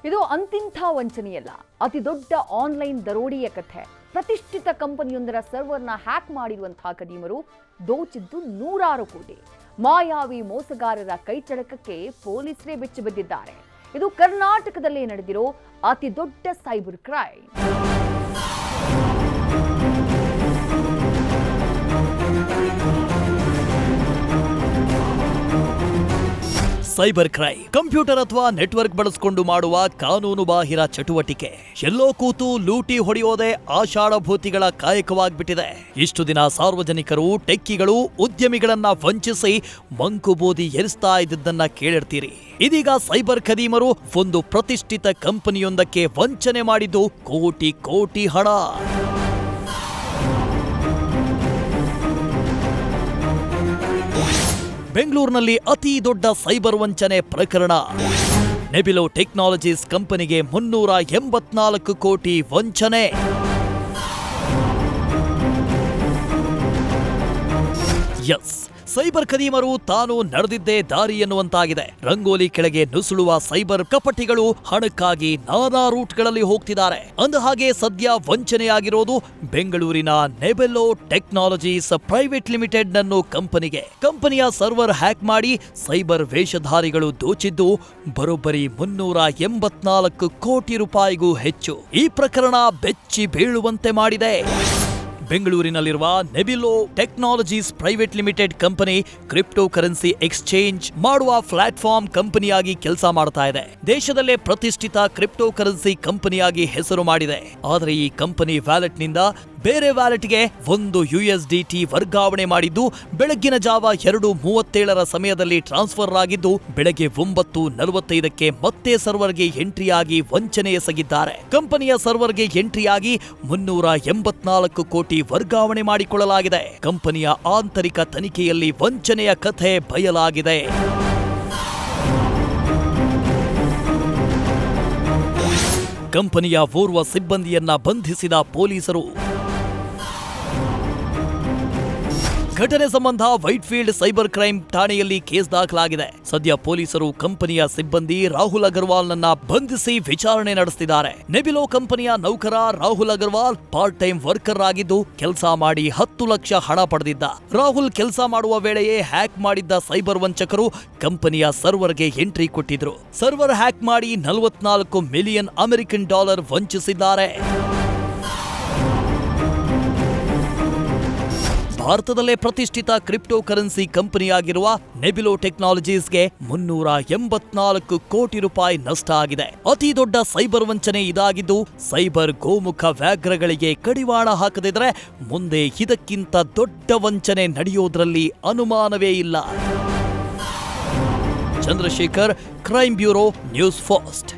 ಇದು ಅಂತಿಂಥ ವಂಚನೆಯಲ್ಲ, ಅತಿ ದೊಡ್ಡ ಆನ್ಲೈನ್ ದರೋಡೆಯ ಕಥೆ. ಪ್ರತಿಷ್ಠಿತ ಕಂಪನಿಯೊಂದರ ಸರ್ವರ್ನ ಹ್ಯಾಕ್ ಮಾಡಿರುವಂತಹ ಕದೀಮರು ದೋಚಿದ್ದು ನೂರಾರು ಕೋಟಿ. ಮಾಯಾವಿ ಮೋಸಗಾರರ ಕೈಚಳಕಕ್ಕೆ ಪೊಲೀಸರೇ ಬೆಚ್ಚಿ ಬಿದ್ದಿದ್ದಾರೆ. ಇದು ಕರ್ನಾಟಕದಲ್ಲೇ ನಡೆದಿರೋ ಅತಿ ದೊಡ್ಡ cyber crime. Cyber crime computer ಅಥವಾ ನೆಟ್ವರ್ಕ್ ಬಳಸಿಕೊಂಡು ಮಾಡುವ ಕಾನೂನು ಬಾಹಿರ ಚಟುವಟಿಕೆ. ಎಲ್ಲೋ ಕೂತು ಲೂಟಿ ಹೊಡೆಯೋದೇ ಆಷಾಢಭೂತಿಗಳ ಕಾಯಕವಾಗ್ಬಿಟ್ಟಿದೆ. ಇಷ್ಟು ದಿನ ಸಾರ್ವಜನಿಕರು, ಟೆಕ್ಕಿಗಳು, ಉದ್ಯಮಿಗಳನ್ನ ವಂಚಿಸಿ ಮಂಕುಬೂದಿ ಎರಿಸ್ತಾ ಇದ್ದದ್ದನ್ನ ಕೇಳಿರ್ತೀರಿ. ಇದೀಗ ಸೈಬರ್ ಖದೀಮರು ಒಂದು ಪ್ರತಿಷ್ಠಿತ ಕಂಪನಿಯೊಂದಕ್ಕೆ ವಂಚನೆ ಮಾಡಿದ್ದು ಕೋಟಿ ಕೋಟಿ ಹಣ. ಬೆಂಗಳೂರಿನಲ್ಲಿ ಅತಿ ದೊಡ್ಡ ಸೈಬರ್ ವಂಚನೆ ಪ್ರಕರಣ. ನೆಬಿಲೋ ಟೆಕ್ನಾಲಜೀಸ್ ಕಂಪನಿಗೆ 384 ಕೋಟಿ ವಂಚನೆ. ಎಸ್, ಸೈಬರ್ ಖದೀಮರು ತಾನು ನಡೆದಿದ್ದೇ ದಾರಿ ಎನ್ನುವಂತಾಗಿದೆ. ರಂಗೋಲಿ ಕೆಳಗೆ ನುಸುಳುವ ಸೈಬರ್ ಕಪಟಿಗಳು ಹಣಕ್ಕಾಗಿ ನಾನಾ ರೂಟ್ಗಳಲ್ಲಿ ಹೋಗ್ತಿದ್ದಾರೆ. ಅಂದಹಾಗೆ ಸದ್ಯ ವಂಚನೆಯಾಗಿರೋದು ಬೆಂಗಳೂರಿನ ನೆಬೆಲೋ ಟೆಕ್ನಾಲಜೀಸ್ ಪ್ರೈವೇಟ್ ಲಿಮಿಟೆಡ್ ಅನ್ನೋ ಕಂಪನಿಯ ಸರ್ವರ್ ಹ್ಯಾಕ್ ಮಾಡಿ ಸೈಬರ್ ವೇಷಧಾರಿಗಳು ದೋಚಿದ್ದು ಬರೋಬ್ಬರಿ 384 ಕೋಟಿ ರೂಪಾಯಿಗೂ ಹೆಚ್ಚು. ಈ ಪ್ರಕರಣ ಬೆಚ್ಚಿ ಬೀಳುವಂತೆ ಮಾಡಿದೆ. ಬೆಂಗಳೂರಿನಲ್ಲಿರುವ Neblio technologies private limited company cryptocurrency exchange ಮಾಡುವ ಪ್ಲಾಟ್ಫಾರ್ಮ್ ಕಂಪನಿಯಾಗಿ ಕೆಲಸ ಮಾಡ್ತಾ ಇದೆ. ದೇಶದಲ್ಲೇ ಪ್ರತಿಷ್ಠಿತ ಕ್ರಿಪ್ಟೋ ಕರೆನ್ಸಿ ಕಂಪನಿಯಾಗಿ ಹೆಸರು ಮಾಡಿದೆ. ಆದರೆ ಈ ಕಂಪನಿ ವ್ಯಾಲೆಟ್ನಿಂದ ಬೇರೆ ವ್ಯಾಲೆಟ್ಗೆ ಒಂದು USDT ವರ್ಗಾವಣೆ ಮಾಡಿದ್ದು ಬೆಳಗ್ಗಿನ ಜಾವ 2:37 ಸಮಯದಲ್ಲಿ ಟ್ರಾನ್ಸ್ಫರ್ ಆಗಿದ್ದು ಬೆಳಗ್ಗೆ 9:45ಕ್ಕೆ ಮತ್ತೆ ಸರ್ವರ್ಗೆ ಎಂಟ್ರಿಯಾಗಿ ವಂಚನೆ ಎಸಗಿದ್ದಾರೆ. ಕಂಪನಿಯ ಸರ್ವರ್ಗೆ ಎಂಟ್ರಿಯಾಗಿ 384 ಕೋಟಿ ವರ್ಗಾವಣೆ ಮಾಡಿಕೊಳ್ಳಲಾಗಿದೆ. ಕಂಪನಿಯ ಆಂತರಿಕ ತನಿಖೆಯಲ್ಲಿ ವಂಚನೆಯ ಕಥೆ ಬಯಲಾಗಿದೆ. ಕಂಪನಿಯ ಓರ್ವ ಸಿಬ್ಬಂದಿಯನ್ನ ಬಂಧಿಸಿದ ಪೊಲೀಸರು. ಘಟನೆ ಸಂಬಂಧ ವೈಟ್ಫೀಲ್ಡ್ ಸೈಬರ್ ಕ್ರೈಮ್ ಠಾಣೆಯಲ್ಲಿ ಕೇಸ್ ದಾಖಲಾಗಿದೆ. ಸದ್ಯ ಪೊಲೀಸರು ಕಂಪನಿಯ ಸಿಬ್ಬಂದಿ ರಾಹುಲ್ ಅಗರ್ವಾಲ್ ನನ್ನ ಬಂಧಿಸಿ ವಿಚಾರಣೆ ನಡೆಸುತ್ತಿದ್ದಾರೆ. ನೆಬಿಲೋ ಕಂಪನಿಯ ನೌಕರ Rahul Agarwal part time worker ಆಗಿದ್ದು ಕೆಲಸ ಮಾಡಿ 10 ಲಕ್ಷ ಹಣ ಪಡೆದಿದ್ದ. ರಾಹುಲ್ ಕೆಲಸ ಮಾಡುವ ವೇಳೆಯೇ ಹ್ಯಾಕ್ ಮಾಡಿದ್ದ ಸೈಬರ್ ವಂಚಕರು ಕಂಪನಿಯ ಸರ್ವರ್ಗೆ ಎಂಟ್ರಿ ಕೊಟ್ಟಿದ್ರು. ಸರ್ವರ್ ಹ್ಯಾಕ್ ಮಾಡಿ $44 ಮಿಲಿಯನ್ ಅಮೆರಿಕನ್ ವಂಚಿಸಿದ್ದಾರೆ. ಭಾರತದಲ್ಲೇ ಪ್ರತಿಷ್ಠಿತ ಕ್ರಿಪ್ಟೋ ಕರೆನ್ಸಿ ಕಂಪನಿಯಾಗಿರುವ ನೆಬಿಲೋ ಟೆಕ್ನಾಲಜೀಸ್ಗೆ 384 ಕೋಟಿ ರೂಪಾಯಿ ನಷ್ಟ ಆಗಿದೆ. ಅತಿ ದೊಡ್ಡ ಸೈಬರ್ ವಂಚನೆ ಇದಾಗಿದ್ದು ಸೈಬರ್ ಗೋಮುಖ ವ್ಯಾಘ್ರಗಳಿಗೆ ಕಡಿವಾಣ ಹಾಕದಿದ್ರೆ ಮುಂದೆ ಇದಕ್ಕಿಂತ ದೊಡ್ಡ ವಂಚನೆ ನಡೆಯೋದ್ರಲ್ಲಿ ಅನುಮಾನವೇ ಇಲ್ಲ. Chandrashekhar, crime bureau, news first.